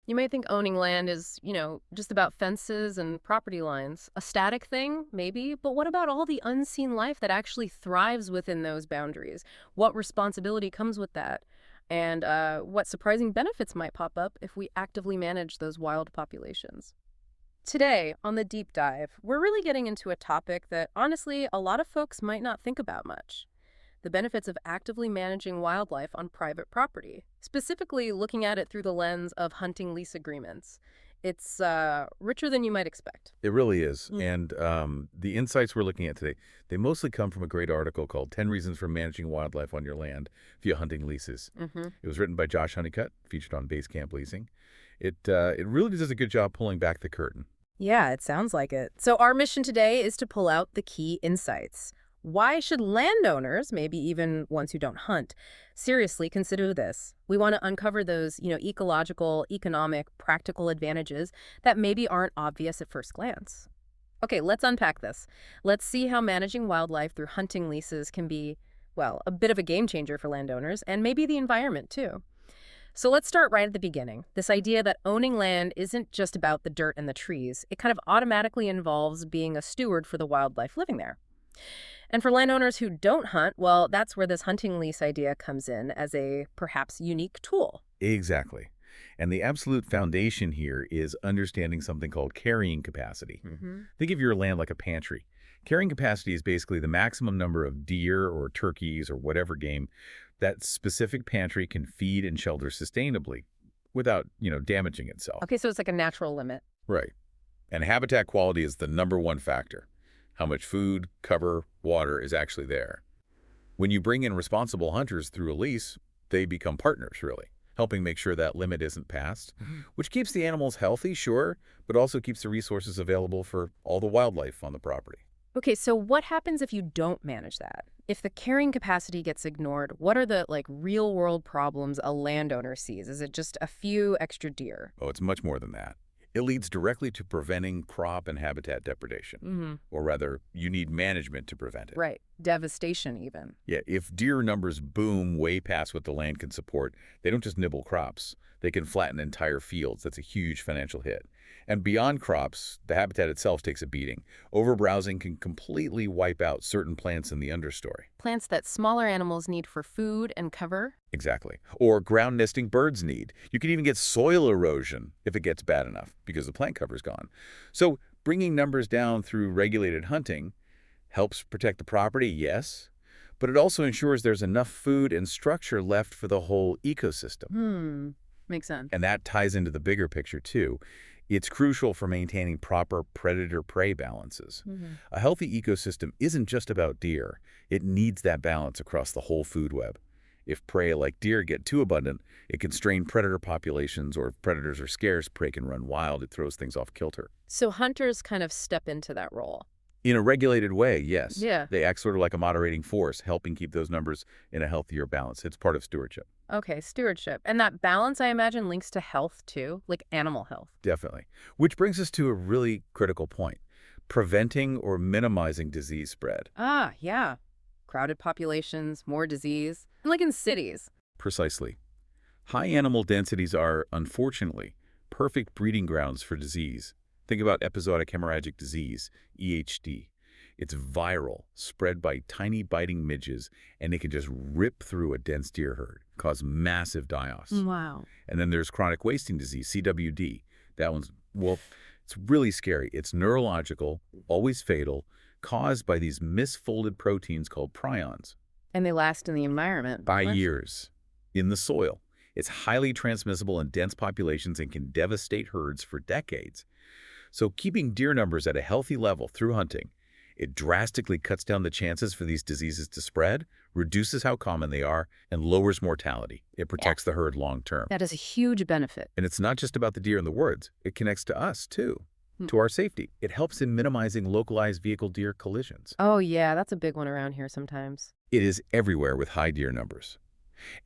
You might think owning land is, just about fences and property lines. A static thing, maybe, but what about all the unseen life that actually thrives within those boundaries? What responsibility comes with that? And what surprising benefits might pop up if we actively manage those wild populations? Today, on the deep dive, we're really getting into a topic that honestly a lot of folks might not think about much: the benefits of actively managing wildlife on private property, specifically looking at it through the lens of hunting lease agreements. It's richer than you might expect. It really is. Mm. And the insights we're looking at today, they mostly come from a great article called 10 Reasons for Managing Wildlife on Your Land via Hunting Leases. Mm-hmm. It was written by Josh Honeycutt, featured on Base Camp Leasing. It really does a good job pulling back the curtain. Yeah, it sounds like it. So, our mission today is to pull out the key insights. Why should landowners, maybe even ones who don't hunt, seriously consider this? We want to uncover those, ecological, economic, practical advantages that maybe aren't obvious at first glance. Okay, let's unpack this. Let's see how managing wildlife through hunting leases can be, well, a bit of a game changer for landowners and maybe the environment too. So let's start right at the beginning. This idea that owning land isn't just about the dirt and the trees. It kind of automatically involves being a steward for the wildlife living there. And for landowners who don't hunt, well, that's where this hunting lease idea comes in as a perhaps unique tool. Exactly. And the absolute foundation here is understanding something called carrying capacity. Hmm. Think of your land like a pantry. Carrying capacity is basically the maximum number of deer or turkeys or whatever game that specific pantry can feed and shelter sustainably without, damaging itself. Okay, so it's like a natural limit. Right. And habitat quality is the number one factor. How much food, cover, water is actually there. When you bring in responsible hunters through a lease, they become partners, really, helping make sure that limit isn't passed, Mhm. which keeps the animals healthy, sure, but also keeps the resources available for all the wildlife on the property. Okay, so what happens if you don't manage that? If the carrying capacity gets ignored, what are the real world problems a landowner sees? Is it just a few extra deer? Oh, it's much more than that. It leads directly to preventing crop and habitat depredation. Hmm. Or rather, you need management to prevent it. Right. Devastation, even. Yeah, if deer numbers boom way past what the land can support, they don't just nibble crops. They can flatten entire fields. That's a huge financial hit. And beyond crops, the habitat itself takes a beating. Overbrowsing can completely wipe out certain plants in the understory. Plants that smaller animals need for food and cover. Exactly. Or ground nesting birds need. You can even get soil erosion if it gets bad enough because the plant cover's gone. So bringing numbers down through regulated hunting helps protect the property, yes, but it also ensures there's enough food and structure left for the whole ecosystem. Makes sense. And that ties into the bigger picture, too. It's crucial for maintaining proper predator-prey balances. Hmm. A healthy ecosystem isn't just about deer. It needs that balance across the whole food web. If prey like deer get too abundant, it can strain predator populations, or if predators are scarce, prey can run wild. It throws things off kilter. So hunters kind of step into that role. In a regulated way, yes. Yeah. They act sort of like a moderating force, helping keep those numbers in a healthier balance. It's part of stewardship. Okay, stewardship. And that balance, I imagine, links to health too, like animal health. Definitely. Which brings us to a really critical point: preventing or minimizing disease spread. Ah, yeah. Crowded populations, more disease. And like in cities. Precisely. High animal densities are, unfortunately, perfect breeding grounds for disease. Think about episodic hemorrhagic disease, EHD. It's viral, spread by tiny biting midges, and it can just rip through a dense deer herd, cause massive die-offs. Wow. And then there's chronic wasting disease, CWD. That one's, well, it's really scary. It's neurological, always fatal, caused by these misfolded proteins called prions. And they last in the environment. By What? years, in the soil. It's highly transmissible in dense populations and can devastate herds for decades. So keeping deer numbers at a healthy level through hunting, it drastically cuts down the chances for these diseases to spread, reduces how common they are, and lowers mortality. It protects the herd long term. That is a huge benefit. And it's not just about the deer in the woods. It connects to us, too, Hmm. to our safety. It helps in minimizing localized vehicle-deer collisions. Oh, yeah, that's a big one around here sometimes. It is everywhere with high deer numbers.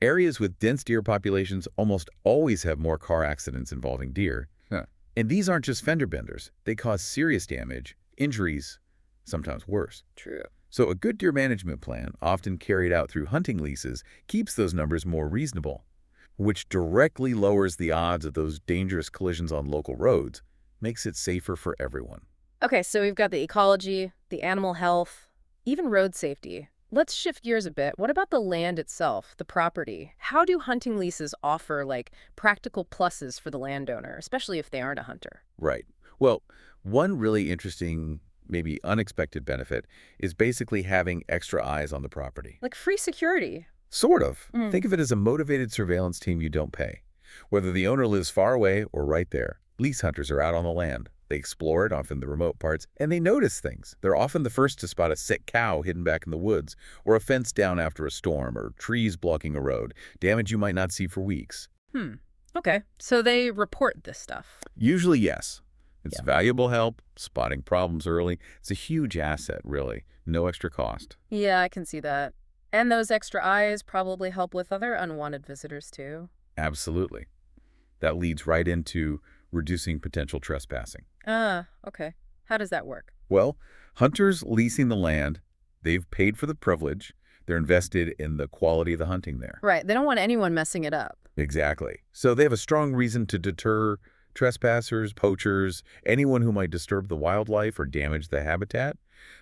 Areas with dense deer populations almost always have more car accidents involving deer. And these aren't just fender benders. They cause serious damage, injuries, sometimes worse. True. So a good deer management plan, often carried out through hunting leases, keeps those numbers more reasonable. which directly lowers the odds of those dangerous collisions on local roads, makes it safer for everyone. Okay, so we've got the ecology, the animal health, even road safety. Let's shift gears a bit. What about the land itself, the property? How do hunting leases offer, like, practical pluses for the landowner, especially if they aren't a hunter? Right. Well, one really interesting, maybe unexpected benefit is basically having extra eyes on the property. Like free security. Sort of. Mm. Think of it as a motivated surveillance team you don't pay. Whether the owner lives far away or right there, lease hunters are out on the land. They explore it, often the remote parts, and they notice things. They're often the first to spot a sick cow hidden back in the woods, or a fence down after a storm, or trees blocking a road, damage you might not see for weeks. Okay, so they report this stuff. Usually, yes. It's Yeah. valuable help, spotting problems early. It's a huge asset, really. No extra cost. Yeah, I can see that. And those extra eyes probably help with other unwanted visitors, too. Absolutely. That leads right into reducing potential trespassing. Ah, okay. How does that work? Well, hunters leasing the land, they've paid for the privilege. They're invested in the quality of the hunting there. Right, they don't want anyone messing it up. Exactly. So they have a strong reason to deter trespassers, poachers, anyone who might disturb the wildlife or damage the habitat.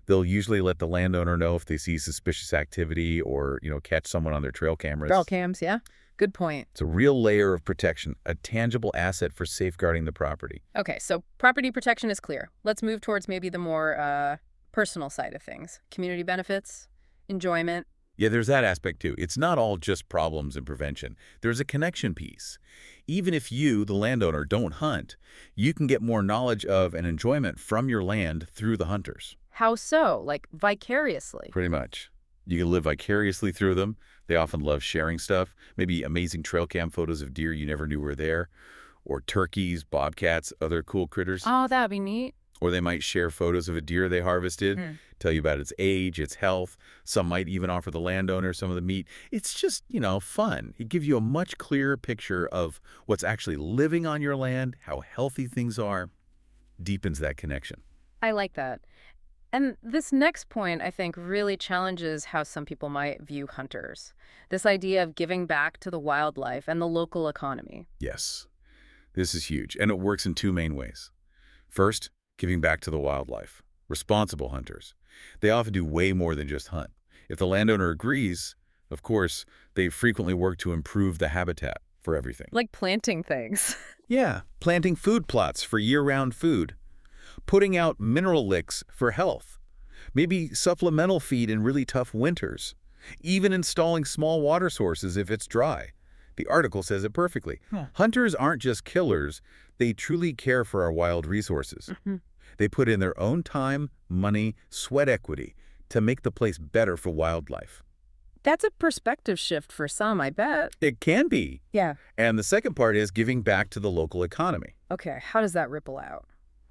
They'll usually let the landowner know if they see suspicious activity or, catch someone on their trail cameras. Trail cams, yeah? Good point. It's a real layer of protection, a tangible asset for safeguarding the property. Okay, so property protection is clear. Let's move towards maybe the more personal side of things. Community benefits, enjoyment. Yeah, there's that aspect too. It's not all just problems and prevention. There's a connection piece. Even if you, the landowner, don't hunt, you can get more knowledge of and enjoyment from your land through the hunters. How so? Like vicariously? Pretty much. You can live vicariously through them. They often love sharing stuff, maybe amazing trail cam photos of deer you never knew were there, or turkeys, bobcats, other cool critters. Oh, that'd be neat. Or they might share photos of a deer they harvested, tell you about its age, its health. Some might even offer the landowner some of the meat. It's just, fun. It gives you a much clearer picture of what's actually living on your land, how healthy things are, deepens that connection. I like that. And this next point, I think, really challenges how some people might view hunters. This idea of giving back to the wildlife and the local economy. Yes, this is huge, and it works in two main ways. First, giving back to the wildlife. Responsible hunters. They often do way more than just hunt. If the landowner agrees, of course, they frequently work to improve the habitat for everything. Like planting things. Yeah, planting food plots for year-round food. Putting out mineral licks for health. Maybe supplemental feed in really tough winters. Even installing small water sources if it's dry. The article says it perfectly. Hunters aren't just killers. They truly care for our wild resources. They put in their own time, money, sweat equity to make the place better for wildlife. That's a perspective shift for some, I bet. It can be. Yeah. And the second part is giving back to the local economy. Okay, how does that ripple out?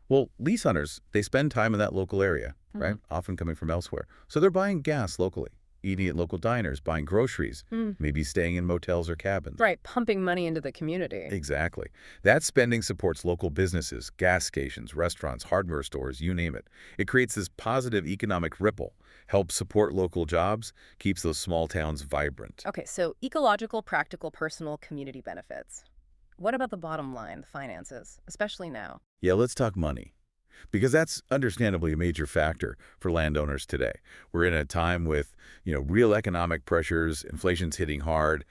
Well, lease hunters, they spend time in that local area, right? Often coming from elsewhere. So they're buying gas locally, eating at local diners, buying groceries, maybe staying in motels or cabins. Right, pumping money into the community. Exactly. That spending supports local businesses, gas stations, restaurants, hardware stores, you name it. It creates this positive economic ripple, helps support local jobs, keeps those small towns vibrant. Okay, so ecological, practical, personal, community benefits. What about the bottom line, the finances, especially now? Yeah, let's talk money. Because that's understandably a major factor for landowners today. We're in a time with, real economic pressures, inflation's hitting hard,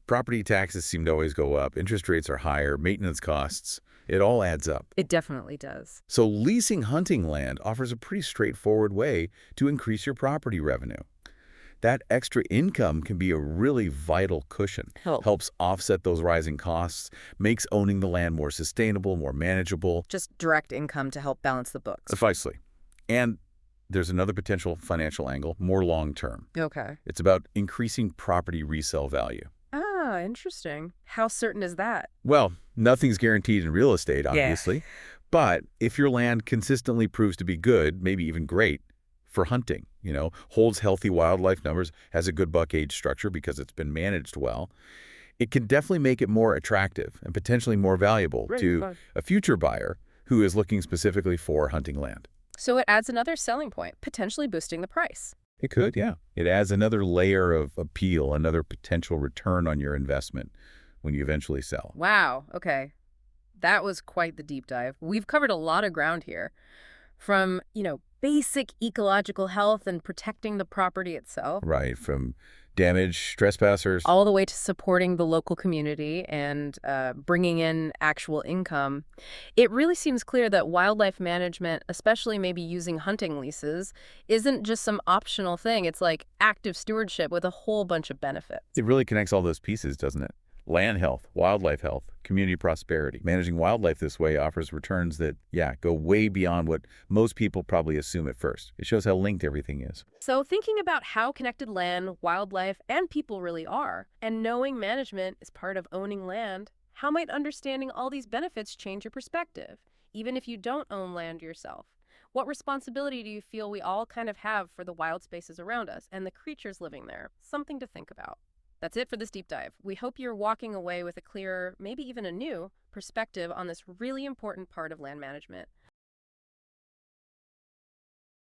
property taxes seem to always go up, interest rates are higher, maintenance costs, it all adds up. It definitely does. So leasing hunting land offers a pretty straightforward way to increase your property revenue. That extra income can be a really vital cushion. Helps offset those rising costs, makes owning the land more sustainable, more manageable. Just direct income to help balance the books. Precisely. And there's another potential financial angle, more long-term. Okay. It's about increasing property resale value. Ah, interesting. How certain is that? Well, nothing's guaranteed in real estate, obviously. But if your land consistently proves to be good, maybe even great, for hunting, holds healthy wildlife numbers, has a good buck age structure because it's been managed well, it can definitely make it more attractive and potentially more valuable to a future buyer who is looking specifically for hunting land. So it adds another selling point, potentially boosting the price. It could, yeah. It adds another layer of appeal, another potential return on your investment, when you eventually sell. Wow, okay. That was quite the deep dive. We've covered a lot of ground here. From, basic ecological health and protecting the property itself, Right, from damage, trespassers. all the way to supporting the local community and bringing in actual income. It really seems clear that wildlife management, especially maybe using hunting leases, isn't just some optional thing. It's like active stewardship with a whole bunch of benefits. It really connects all those pieces, doesn't it? Land health, wildlife health, community prosperity. Managing wildlife this way offers returns that, go way beyond what most people probably assume at first. It shows how linked everything is. So thinking about how connected land, wildlife, and people really are, and knowing management is part of owning land, how might understanding all these benefits change your perspective, even if you don't own land yourself? What responsibility do you feel we all kind of have for the wild spaces around us and the creatures living there? Something to think about. That's it for this deep dive. We hope you're walking away with a clearer, maybe even a new, perspective on this really important part of land management.